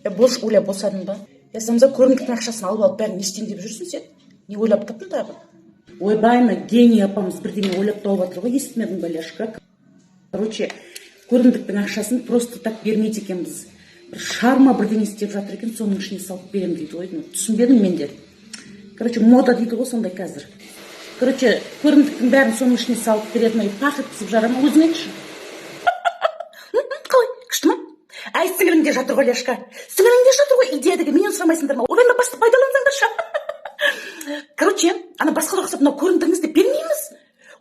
Бош, Оля, босадың ба? Самса көрімдіктің ақшасын алып бәрін не істейін деп жүрсің сен? Не ойлап таптың тағы? Ойбайна, гений апамыз бірдеңе ойлап тауып жатыр ғой, естімедің ба, Ляшка? Короче, көрімдіктің ақшасын просто так бермейді екенбіз. Бір шарма бірдеңе істеп жатыр екен, соның ішіне салып берем дейді ғой. Түсінбедің менде. Короче, мода дейді ғой сондай қазір. Короче, көрімдіктің бәрін соның ішіне салып беретін, пақ еткізіп жара ма, өзің айтшы. Қалай, күшті ма? Әй, сіңіріңде жатыр ғой, Ляшка. Сіңіріңде жатыр ғой, идеядегі, менен сұрамайсыңдар ма? Ойбай, басты пайдалансаңдаршы. Короче, ана басқа рұқсат мынау көрімдігіңізді бермейміз.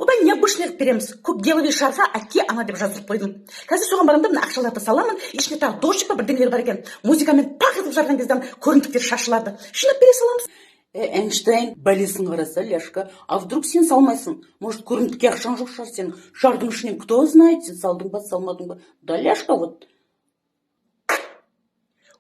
Ойбай, необычный қылып береміз. Көк геловый шарға әке ана деп жазып қойдым. Қазір соған барамда мына ақшаларды саламын, ішіне тағы дождик па бірдеңелер бар екен. Музыкамен пақ етіп жарған кезде көрімдіктер шашылады. Шинап бере саламыз. Эйнштейн, бәлесін қараса, Ляшка, а вдруг сен салмайсың? Может, көрімдікке ақшаң жоқ шығар сен? Шардың ішінен кто знает, сен салдың ба, салмадың ба? Да, Ляшка, вот.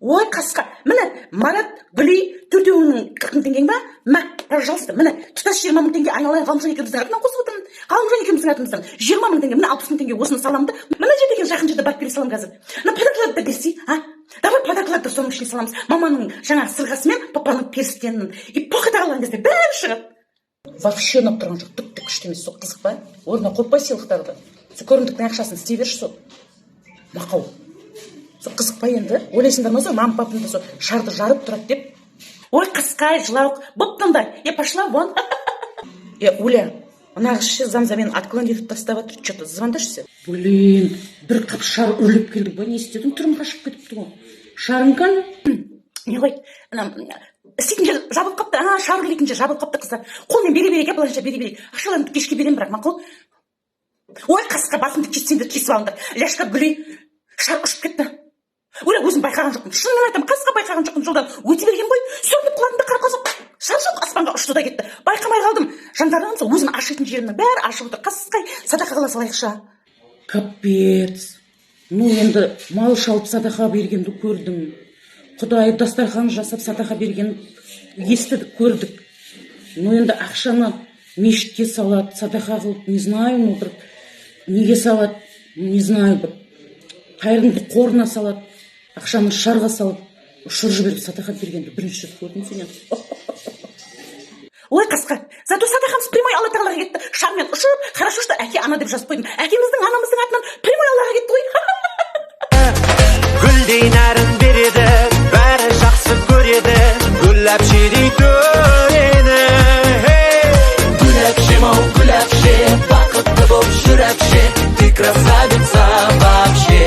Ой, қасқа, міне, Марат, Гүли, төртеуінің 40 мың теңгең ба? Мә, пожалуйста, міне, тұтас 20 мың теңге айналайын Ғалымжан екеуміздің атынан қосып отырмын. Ғалымжан екеуміздің атымыздан 20 мың теңге, міне 60 мың теңге осыны саламды. Мына жерде екен жақын жерде барып бере салам қазір. Мына подаркаларды да берсей, а? Давай подаркаларды соның ішіне саламыз. Маманың жаңа сырғасы мен папаның перстенін. И поқа тағалған кезде бәрі шығады. Вообще ұнап тұрған жоқ, түк күшті емес, сол қызық па? Орнына қойпай сыйлықтарды. Сол көрімдіктің ақшасын істей берші сол. Мақау. Сол қызық па енді? Ойлайсыңдар ма сол мама папамды сол шарды жарып тұрады деп? Ой, қасқай, жылауық, бұптымдай. Пошла вон. Оля, нағызшы замзамен отклон етіп тастап отыр. Что-то звондашься? Блин, бір қап шар үрлеп келді ба? Не істедің? Түрім қашып кетіпті ғой. Шарың қаны? Не ғой, істейтін жер жабылып қапты, шар үрлейтін жер жабылып қапты қыздар. Қолмен бере-бере, былайша бере-бере. Ақшаларымды кешке берем, бірақ мақұл. Ой, қасқа, басымды кессеңдер, кесіп алыңдар. Ляшка, Гүли, шар ұшып кетті. Оля, өзім байқаған жоқпын. Шынымен айтам, қасқа байқаған жоқпын, жолдан өте берген ғой. Сөніп құлағымды қарқасып, шар жоқ аспанға ұшты да кетті. Байқамай қалдым. Жандарым сол өзім ашитын жерімнің бәрі ашып отыр. Қасқай, садақа қыла салайықшы. Капец. Ну енді мал шалып садақа бергенді көрдім. Құдай дастархан жасап садақа берген естідік, көрдік. Ну енді ақшаны мешітке салады, садақа қылып, не знаю, ну бір неге салады, не знаю, бір қайырымды қорына салады. Ақшаны шарға салып, ұшыр жіберіп садақа бергенді бірінші рет көрдім сенен. Ой, қасқа, зато садақамыз прямой Алла тағалаға кетті. Шармен ұшып, хорошо, что әке ана деп жазып қойдым. Әкеміздің анамыздың атынан прямой Аллаға кетті ғой. Гүлдей нәрін береді, бәрі жақсы көреді, гүл әпшедей төрені. Гүл әпшем-ау, гүл әпше, бақытты боп жүр әпше, ты красавица вообще.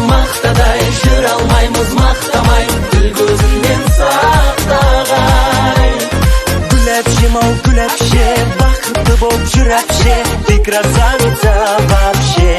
Мақтадай жүр алмаймыз, мақтамай, гүл көзінен сақтағай. Гүл әпшем-ау, гүл әпше, бақытты боп жүр әпше, ты красавица вообще.